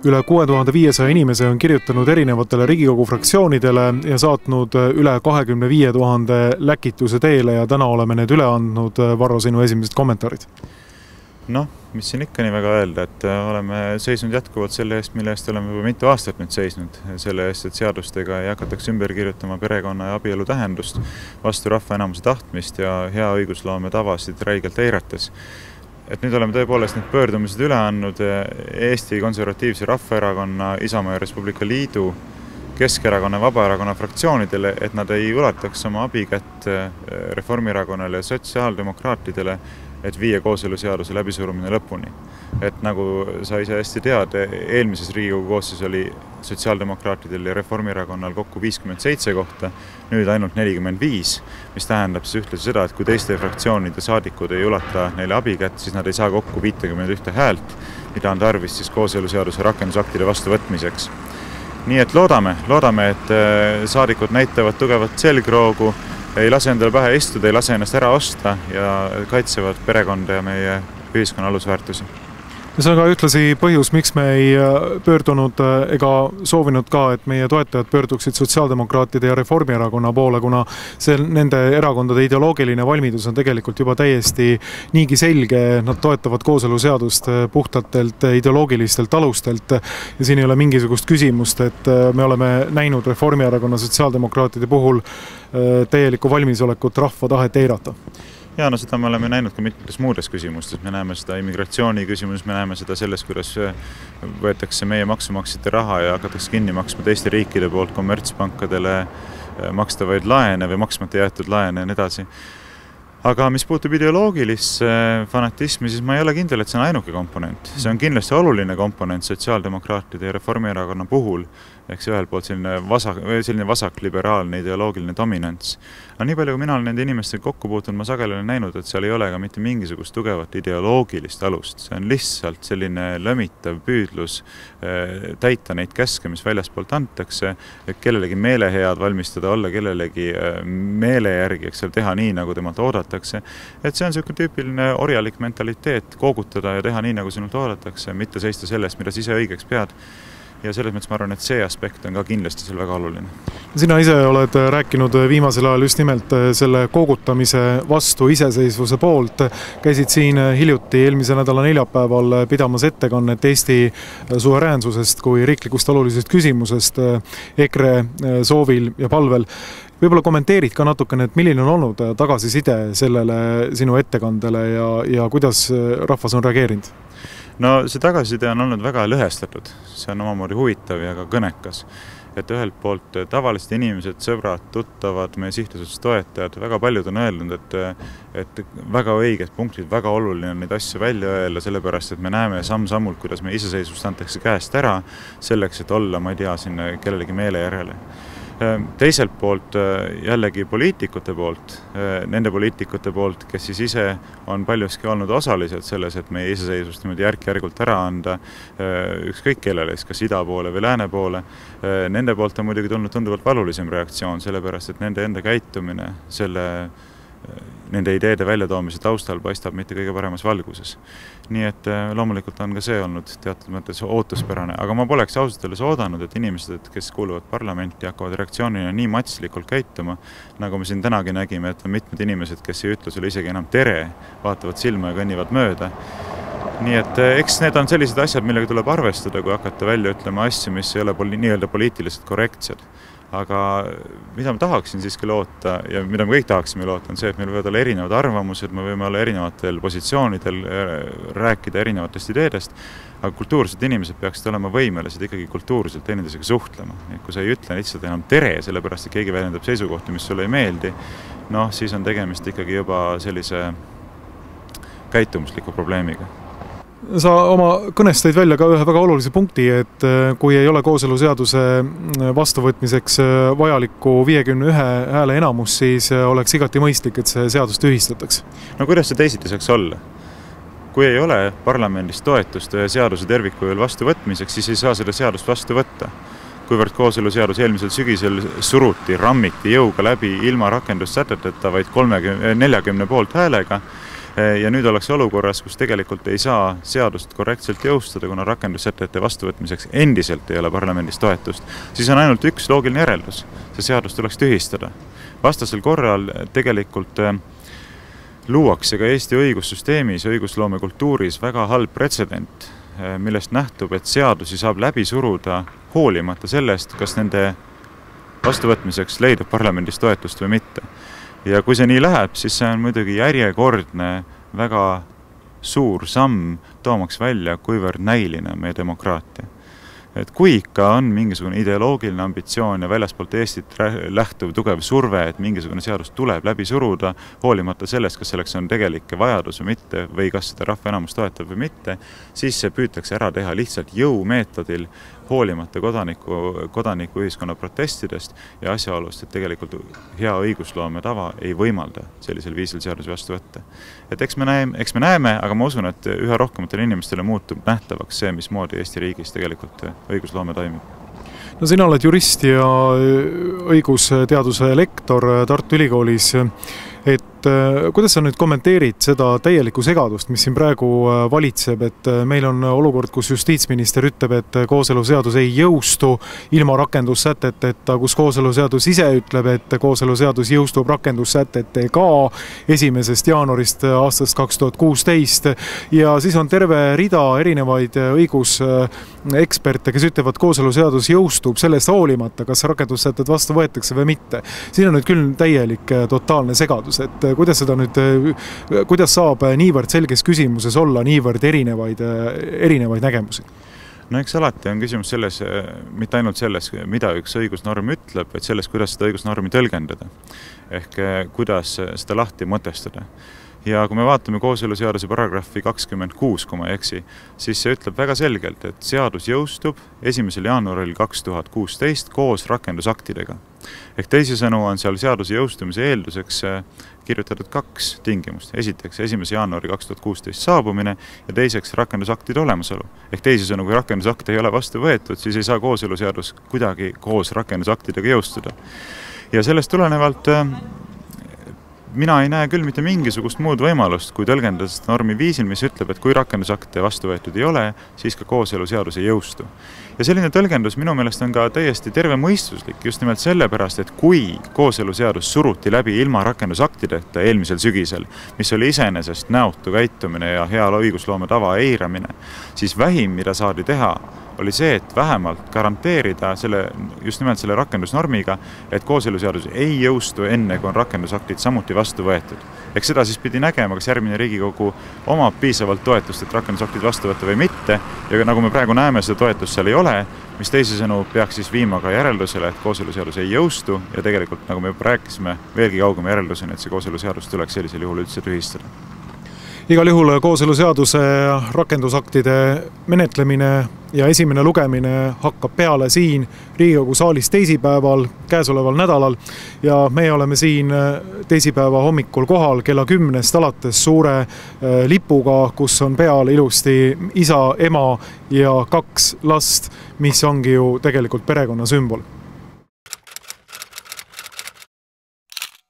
üle 6500 inimese on kirjutanud erinevatele Riigikogu fraktsioonidele ja saatnud üle 25 000 läkituse teele ja täna oleme need üle andnud. Varro, sinu esimesed kommentaarid? Noh, mis siin ikka nii väga öelda, et oleme seisnud jätkuvalt selle eest, mille eest oleme juba mitu aastat nüüd seisnud. Selle eest, et seadustega ei hakataks ümber kirjutama perekonna ja abielu tähendust vastu rahva enamuse tahtmist ja hea õigusloome tavasid räigelt eirates. Et nüüd oleme tõepoolest need pöördumised üle andnud Eesti Konservatiivse Rahvaerakonna, Isamaa ja Res Publica Liidu, Keskerakonna ja Vabaerakonna fraktsioonidele, et nad ei ulataks oma abikätt Reformierakonnale ja sotsiaaldemokraatidele, et viia kooseluseaduse läbisurumine lõpuni. Et nagu sa ise hästi tead, eelmises Riigikogu koosseis oli sotsiaaldemokraatidel ja Reformierakonnal kokku 57 kohta, nüüd ainult 45, mis tähendab siis ühtlasi seda, et kui teiste fraktsioonide saadikud ei ulata neile abikätt, siis nad ei saa kokku 51 häält, mida on tarvis siis kooseluseaduse rakendusaktide vastuvõtmiseks. Nii et loodame, et saadikud näitavad tugevat selgroogu, ei lase endale pähe istuda, ei lase ennast ära osta ja kaitsevad perekonda ja meie ühiskonna alusväärtusi. See on ka ühtlasi põhjus, miks me ei pöördunud ega soovinud ka, et meie toetajad pöörduksid sotsiaaldemokraatide ja Reformierakonna poole, kuna nende erakondade ideoloogiline valmidus on tegelikult juba täiesti niigi selge. Nad toetavad kooseluseadust puhtatelt ideoloogilistelt alustelt ja siin ei ole mingisugust küsimust, et me oleme näinud Reformierakonna sotsiaaldemokraatide puhul täielikku valmisolekut rahva tahet eirata. Ja no seda me oleme näinud ka mitmetes muudes küsimustes. Me näeme seda immigratsiooni küsimus, me näeme seda selles, kuidas võetakse meie maksumaksjate raha ja hakatakse kinni maksma teiste riikide poolt kommertspankadele makstavaid laene või maksmata jäetud laene ja nii edasi. Aga mis puutub ideoloogilisse fanatismi, siis ma ei ole kindel, et see on ainuke komponent. See on kindlasti oluline komponent sotsiaaldemokraatide ja Reformierakonna puhul, ehk see ühelt poolt selline vasakliberaalne ideoloogiline dominants. Aga nii palju, kui mina olen nende inimestega kokku puutunud, ma sageli olen näinud, et seal ei ole ka mitte mingisugust tugevat ideoloogilist alust. See on lihtsalt selline lömitav püüdlus täita neid käske, mis väljaspoolt antakse, et kellelegi meelehead valmistada, olla kellelegi meele järgi, eks seal teha nii, nagu temalt oodatakse. Et see on selline tüüpiline orjalik mentaliteet, koogutada ja teha nii, nagu sinult oodatakse, mitte seista sellest, mida sa ise õigeks pead. Ja selles mõttes ma arvan, et see aspekt on ka kindlasti seal väga oluline. Sina ise oled rääkinud viimasel ajal just nimelt selle koogutamise vastu iseseisvuse poolt. Käisid siin hiljuti eelmise nädala neljapäeval pidamas ettekannet Eesti suveräänsusest kui riiklikust olulisest küsimusest EKRE soovil ja palvel. Võib-olla kommenteerid ka natukene, et milline on olnud tagasiside sellele sinu ettekandele ja kuidas rahvas on reageerinud? No see tagasiside on olnud väga lõhestatud. See on omamoodi huvitav ja ka kõnekas. Et ühelt poolt tavalised inimesed, sõbrad, tuttavad, meie sihtasutuste toetajad, väga paljud on öelnud, et väga õiged punktid, väga oluline on neid asju välja öelda, sellepärast, et me näeme samm-sammult, kuidas meie iseseisvust antakse käest ära, selleks, et olla, ma ei tea, sinna kellelegi meele järele. Teiselt poolt jällegi poliitikute poolt, nende poliitikute poolt, kes siis ise on paljuski olnud osalised selles, et meie iseseisvust niimoodi järk-järgult ära anda ükskõik kellele, kas ida poole või lääne poole. Nende poolt on muidugi tulnud tunduvalt valulisem reaktsioon, sellepärast, et nende enda käitumine nende ideede väljatoomise taustal paistab mitte kõige paremas valguses. Nii et loomulikult on ka see olnud teatud mõttes ootuspärane, aga ma poleks ausalt öeldes oodanud, et inimesed, kes kuuluvad parlamenti, hakkavad reaktsioonina nii matslikult käituma, nagu me siin tänagi nägime, et on mitmed inimesed, kes ei ütle sulle isegi enam tere, vaatavad silma ja kõnnivad mööda. Nii et eks need on sellised asjad, millega tuleb arvestada, kui hakata välja ütlema asju, mis ei ole nii-öelda poliitiliselt korrektsed. Aga mida ma tahaksin siiski loota ja mida me kõik tahaksime loota, on see, et meil võivad olla erinevad arvamused, me võime olla erinevatel positsioonidel, rääkida erinevatest ideedest, aga kultuursed inimesed peaksid olema võimelised ikkagi kultuurselt teineteisega suhtlema. Kui sa ei ütle lihtsalt enam tere, sellepärast et keegi väljendab seisukohti, mis sulle ei meeldi, siis on tegemist ikkagi juba sellise käitumusliku probleemiga. Sa oma kõnest tõid välja ka ühe väga olulise punkti, et kui ei ole kooseluseaduse vastuvõtmiseks vajalikku 51 hääle enamus, siis oleks igati mõistlik, et see seadus tühistataks. No kuidas see teisiti saaks olla? Kui ei ole parlamendis toetust seaduse tervikujul vastuvõtmiseks, siis ei saa seda seadust vastu võtta. Kuivõrd kooseluseadus eelmisel sügisel suruti, rammiti jõuga läbi ilma rakendussäteteta vaid 40 poolt häälega, ja nüüd oleks olukorras, kus tegelikult ei saa seadust korrektselt jõustada, kuna rakendussätete vastuvõtmiseks endiselt ei ole parlamendis toetust, siis on ainult üks loogiline järeldus. See seadus tuleks tühistada. Vastasel korral tegelikult luuakse ka Eesti õigussüsteemis, õigusloome kultuuris väga halb pretsedent, millest nähtub, et seadusi saab läbi suruda hoolimata sellest, kas nende vastuvõtmiseks leidub parlamendis toetust või mitte. Ja kui see nii läheb, siis see on muidugi järjekordne väga suur samm toomaks välja, kuivõrd näiline on meie demokraatia. Et kui ikka on mingisugune ideoloogiline ambitsioon ja väljaspoolt Eestit lähtuv tugev surve, et mingisugune seadus tuleb läbi suruda, hoolimata sellest, kas selleks on tegelik vajadus või mitte, või kas seda rahva enamus toetab või mitte, siis see püütakse ära teha lihtsalt jõumeetodil, hoolimata kodanikuühiskonna protestidest ja asjaolust, et tegelikult hea õigusloome tava ei võimalda sellisel viisil seadusi vastu võtta. Et eks me näeme, aga ma usun, et üha rohkematele inimestele muutub nähtavaks see, mismoodi Eesti riigis tegelikult õigusloome toimib. No sina oled jurist ja õigusteaduse lektor Tartu Ülikoolis. Et kuidas sa nüüd kommenteerid seda täielikku segadust, mis siin praegu valitseb, et meil on olukord, kus justiitsminister ütleb, et kooseluseadus ei jõustu ilma rakendussäteteta, kus kooseluseadus ise ütleb, et kooseluseadus jõustub rakendussätetega 1. jaanuarist aastast 2016 ja siis on terve rida erinevaid õiguseksperte, kes ütlevad, et kooseluseadus jõustub sellest hoolimata, kas rakendussätted vastu võetakse või mitte. Siin on nüüd küll täielik totaalne segadus, et kuidas saab niivõrd selges küsimuses olla niivõrd erinevaid nägemusi? No eks alati on küsimus selles, mitte ainult selles, mida üks õigusnorm ütleb, vaid selles, kuidas seda õigusnormi tõlgendada. Ehk kuidas seda lahti mõtestada. Ja kui me vaatame kooseluseaduse paragrahvi 26, kui ma ei eksi, siis see ütleb väga selgelt, et seadus jõustub 1. jaanuaril 2016 koos rakendusaktidega. Ehk teisisõnu on seal seaduse jõustumise eelduseks kirjutatud 2 tingimust. Esiteks 1. jaanuari 2016 saabumine ja teiseks rakendusaktide olemasolu. Ehk teisisõnu, kui rakendusakte ei ole vastu võetud, siis ei saa kooseluseadus kuidagi koos rakendusaktidega jõustuda. Ja sellest tulenevalt mina ei näe küll mitte mingisugust muud võimalust, kui tõlgendada seda normi viisil, mis ütleb, et kui rakendusakte vastu võetud ei ole, siis ka kooseluseadus ei jõustu. Ja selline tõlgendus minu meelest on ka täiesti tervemõistuslik, just nimelt sellepärast, et kui kooseluseadus suruti läbi ilma rakendusaktideta eelmisel sügisel, mis oli iseenesest näotu käitumine ja hea õigusloome tava eiramine, siis vähim, mida saadi teha, oli see, et vähemalt garanteerida just nimelt selle rakendusnormiga, et kooseluseadus ei jõustu enne, kui on rakendusaktid samuti vastu võetud. Eks seda siis pidi nägema, kas järgmine Riigikogu omab piisavalt toetust, et rakendusaktid vastu võtta või mitte, ja nagu me praegu näeme, seda toetust seal ei ole, mis teisisõnu peaks siis viima ka järeldusele, et kooseluseadus ei jõustu ja tegelikult, nagu me juba rääkisime, veelgi kaugema järelduseni, et see kooseluseadus tuleks sellisel juhul üldse tühistada. Igal juhul kooseluseaduse rakendusaktide menetlemine ja esimene lugemine hakkab peale siin Riigikogu saalis teisipäeval, käesoleval nädalal ja meie oleme siin teisipäeva hommikul kohal kella 10 alates suure lipuga, kus on peal ilusti isa, ema ja 2 last, mis ongi ju tegelikult perekonna sümbol.